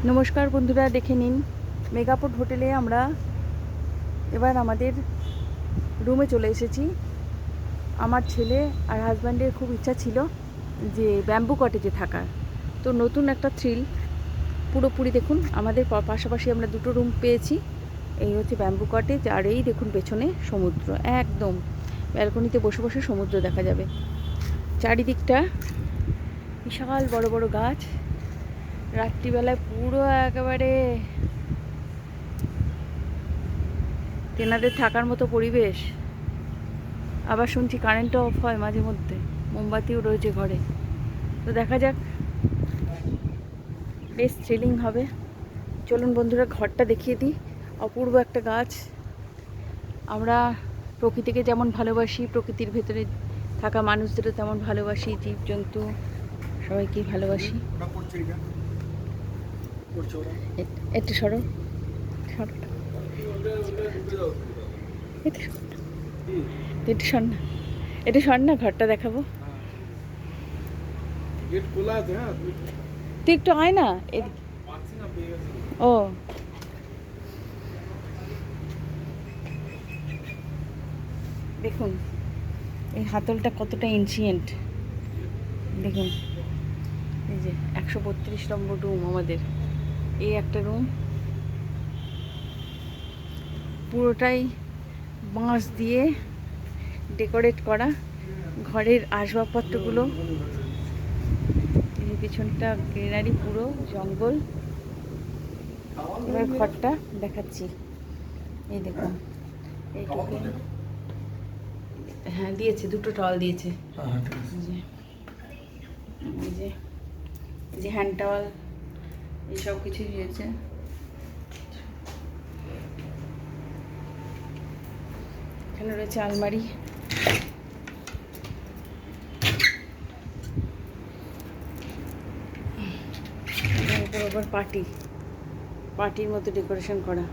নমস্কার বন্ধুরা, দেখে নিন মেগাপোর্ট হোটেলে আমরা এবার আমাদের রুমে চলে এসেছি। আমার ছেলে আর হাজব্যান্ডের খুব ইচ্ছা ছিল যে ব্যাম্বু কটেজে থাকার, তো নতুন একটা থ্রিল পুরোপুরি দেখুন। আমাদের পাশাপাশি আমরা দুটো রুম পেয়েছি। এই হচ্ছে ব্যাম্বু কটেজ, আর এই দেখুন পেছনে সমুদ্র, একদম ব্যালকনিতে বসে বসে সমুদ্র দেখা যাবে। চারিদিকটা বিশাল বড় বড় গাছ, রাত্রিবেলায় পুরো একেবারে তেনাদের থাকার মতো পরিবেশ। আবার শুনছি কারেন্টও অফ হয় মাঝে মধ্যে, মোমবাতিও রয়েছে ঘরে। তো দেখা যাক, বেশ থ্রিলিং হবে। চলুন বন্ধুরা, ঘরটা দেখিয়ে দিই। অপূর্ব একটা গাছ। আমরা প্রকৃতিকে যেমন ভালোবাসি, প্রকৃতির ভেতরে থাকা মানুষদেরও তেমন ভালোবাসি, জীবজন্তু সবাইকেই ভালোবাসি। একটু সরো, সরো, একটু সর না, একটু সর না, ঘরটা দেখাবো। তুই একটু আয় না। ও দেখুন এই হাতলটা কতটা এনশিয়েন্ট দেখুন। এই যে 132 নম্বর রুম আমাদের। এই একটা রুম পুরোটাই বাঁশ দিয়ে ডেকোরেট করা। ঘরের আসবাবপত্রগুলো, এই পিছনটা গ্রিনারি, পুরো জঙ্গল। এবার ঘরটা দেখাচ্ছি। এই দেখুন, এইটুকু হ্যাঁ দিয়েছে, দুটো টল দিয়েছে। এই যে হ্যান্ড টাওয়াল, এইসব কিছু দিয়েছে। এখানে রয়েছে আলমারি। আবার পার্টির মতো ডেকোরেশন করা।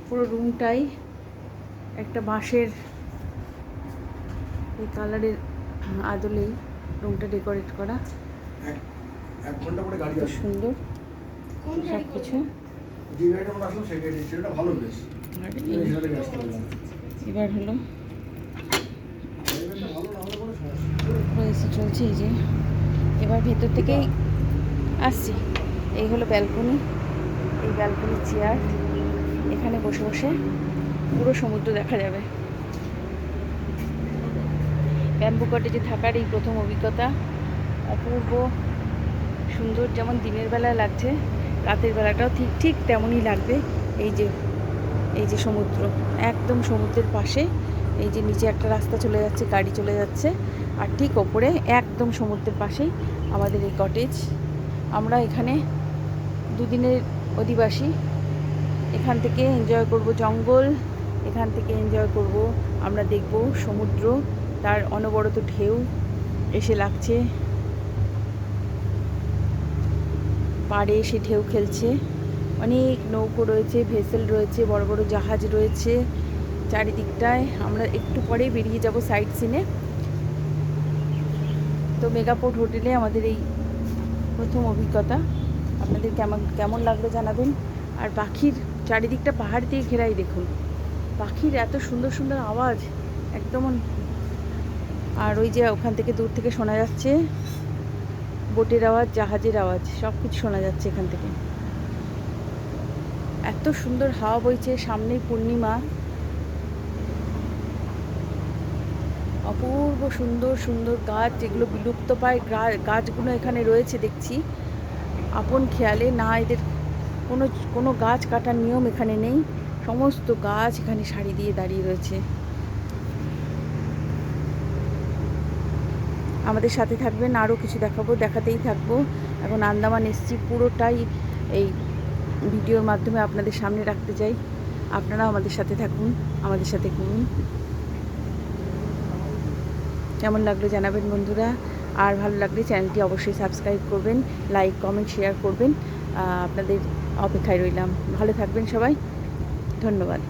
পুরো রুমটাই একটা বাঁশের এই কালারের আদলেই রুমটা ডেকোরেট করা। খুব সুন্দর সব কিছু। এবার হলো এসে চলছে। এই যে এবার ভেতর থেকেই আসছি। এই হলো ব্যালকনি, এই ব্যালকনির চেয়ার, এখানে বসে বসে পুরো সমুদ্র দেখা যাবে। ব্যাম্বু কটেজে থাকার এই প্রথম অভিজ্ঞতা। অপূর্ব সুন্দর, যেমন দিনের বেলায় লাগছে, রাতের বেলাটাও ঠিক ঠিক তেমনই লাগবে। এই যে সমুদ্র, একদম সমুদ্রের পাশে। এই যে নিচে একটা রাস্তা চলে যাচ্ছে, গাড়ি চলে যাচ্ছে, আর ঠিক ওপরে একদম সমুদ্রের পাশেই আমাদের এই কটেজ। আমরা এখানে দুদিনের অধিবাসী। এখান থেকে এনজয় করব জঙ্গল, এখান থেকে এনজয় করব, আমরা দেখব সমুদ্র, তার অনবরত ঢেউ এসে লাগছে, পাড়ে এসে ঢেউ খেলছে। অনেক নৌকো রয়েছে, ভেসেল রয়েছে, বড় বড় জাহাজ রয়েছে চারিদিকটায়। আমরা একটু পরেই বেরিয়ে যাব সাইট সিনে। তো মেগাপোর্ট হোটেলে আমাদের এই প্রথম অভিজ্ঞতা। আপনাদের কেমন লাগলো জানাবেন। আর পাখির, চারিদিকটা পাহাড় দিয়ে ঘেরাই, দেখুন পাখির এত সুন্দর সুন্দর আওয়াজ একদম। আর ওই যে ওখান থেকে দূর থেকে শোনা যাচ্ছে বোটের আওয়াজ, জাহাজের আওয়াজ, সব কিছু শোনা যাচ্ছে এখান থেকে। এত সুন্দর হাওয়া বইছে, সামনেই পূর্ণিমা। অপূর্ব সুন্দর সুন্দর গাছ, যেগুলো বিলুপ্ত পায় গাছগুলো এখানে রয়েছে দেখছি আপন খেয়ালে। না, এদের কোনো গাছ কাটার নিয়ম এখানে নেই, সমস্ত গাছ এখানে সারি দিয়ে দাঁড়িয়ে রয়েছে। আমাদের সাথে থাকবেন, আরও কিছু দেখাতেই থাকবো। এখন আন্দামান এসছি, পুরোটাই এই ভিডিওর মাধ্যমে আপনাদের সামনে রাখতে চাই। আপনারাও আমাদের সাথে থাকুন, আমাদের সাথে ঘুরুন। কেমন লাগলো জানাবেন বন্ধুরা। আর ভালো লাগলে চ্যানেলটি অবশ্যই সাবস্ক্রাইব করবেন, লাইক কমেন্ট শেয়ার করবেন। আপনাদের অপেক্ষায় রইলাম। ভালো থাকবেন সবাই, ধন্যবাদ।